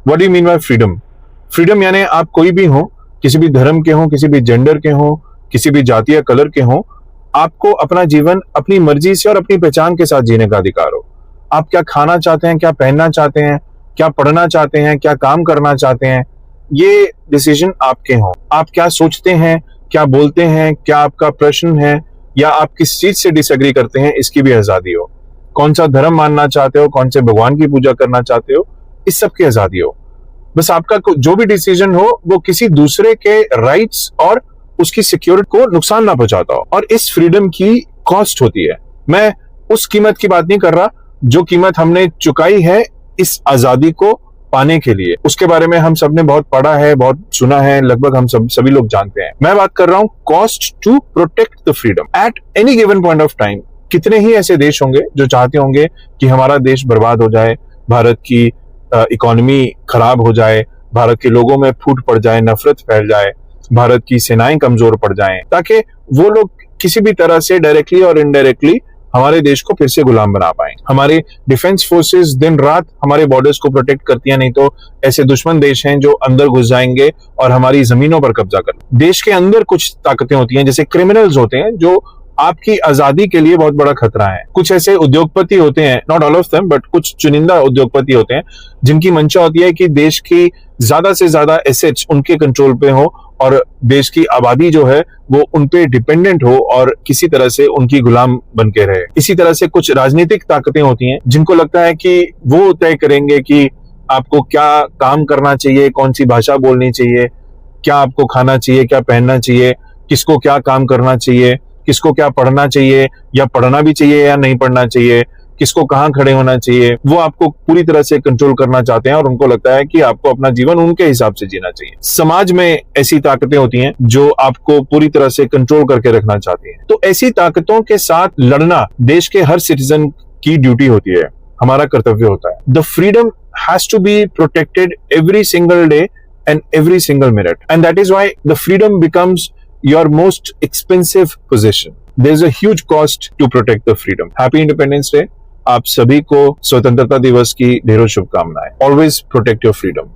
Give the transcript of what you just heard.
What do you mean by freedom? Freedom यानी आप कोई भी हो, किसी भी धर्म के हो, किसी भी जेंडर के हो, किसी भी जाति या कलर के हो, आपको अपना जीवन अपनी मर्जी से और अपनी पहचान के साथ जीने का अधिकार हो। आप क्या खाना चाहते हैं, क्या पहनना चाहते हैं, क्या पढ़ना चाहते हैं, क्या काम करना चाहते हैं, ये डिसीजन आपके हों। आप क्या सोचते हैं, क्या बोलते हैं, क्या आपका प्रश्न है, या आप किस चीज से डिसएग्री करते हैं, इसकी भी आजादी हो। कौन सा धर्म मानना चाहते हो, कौन से भगवान की पूजा करना चाहते हो, इस सब की आजादी हो। बस आपका जो भी डिसीजन हो वो किसी दूसरे के राइट्स और उसकी सिक्योरिटी को नुकसान ना पहुंचाता हो। और इस फ्रीडम की कॉस्ट होती है। मैं उस कीमत की बात नहीं कर रहा जो कीमत हमने चुकाई है इस आजादी को पाने के लिए। उसके बारे में हम सबने बहुत पढ़ा है, बहुत सुना है, लगभग हम सभी लोग जानते हैं। मैं बात कर रहा हूं cost to protect the freedom at any given point of time. कितने ही ऐसे देश होंगे जो चाहते होंगे कि हमारा देश बर्बाद हो जाए, भारत की इकोनॉमी खराब हो जाए, भारत के लोगों में फूट पड़ जाए, नफरत फैल जाए, भारत की सेनाएं कमजोर पड़ जाएं, ताकि वो लोग किसी भी तरह से डायरेक्टली और इनडायरेक्टली हमारे देश को फिर से गुलाम बना पाए। हमारे डिफेंस फोर्सेस दिन रात हमारे बॉर्डर्स को प्रोटेक्ट करती हैं, नहीं तो ऐसे दुश्मन देश हैं जो अंदर घुस जाएंगे और हमारी जमीनों पर कब्जा कर। देश के अंदर कुछ ताकतें होती हैं, जैसे क्रिमिनल्स होते हैं जो आपकी आजादी के लिए बहुत बड़ा खतरा है। कुछ ऐसे उद्योगपति होते हैं, not all of them but कुछ चुनिंदा उद्योगपति होते हैं जिनकी मंशा होती है कि देश की ज्यादा से ज्यादा एसेट्स उनके कंट्रोल पे हो और देश की आबादी जो है वो उनपे डिपेंडेंट हो और किसी तरह से उनकी गुलाम बन के रहे। इसी तरह से कुछ राजनीतिक ताकतें होती हैं जिनको लगता है कि वो तय करेंगे कि आपको क्या काम करना चाहिए, कौन सी भाषा बोलनी चाहिए, क्या आपको खाना चाहिए, क्या पहनना चाहिए, किसको क्या काम करना चाहिए, किसको क्या पढ़ना चाहिए या पढ़ना भी चाहिए या नहीं पढ़ना चाहिए, किसको कहाँ खड़े होना चाहिए। वो आपको पूरी तरह से कंट्रोल करना चाहते हैं और उनको लगता है कि आपको अपना जीवन उनके हिसाब से जीना चाहिए। समाज में ऐसी ताकतें होती हैं जो आपको पूरी तरह से कंट्रोल करके रखना चाहती हैं। तो ऐसी ताकतों के साथ लड़ना देश के हर सिटीजन की ड्यूटी होती है, हमारा कर्तव्य होता है। The freedom has to be protected every single day and every single minute, and that is why the freedom becomes your most expensive possession. There's a huge cost to protect the freedom. Happy Independence Day. आप सभी को स्वतंत्रता दिवस की ढेरों शुभकामनाएं। Always protect your freedom.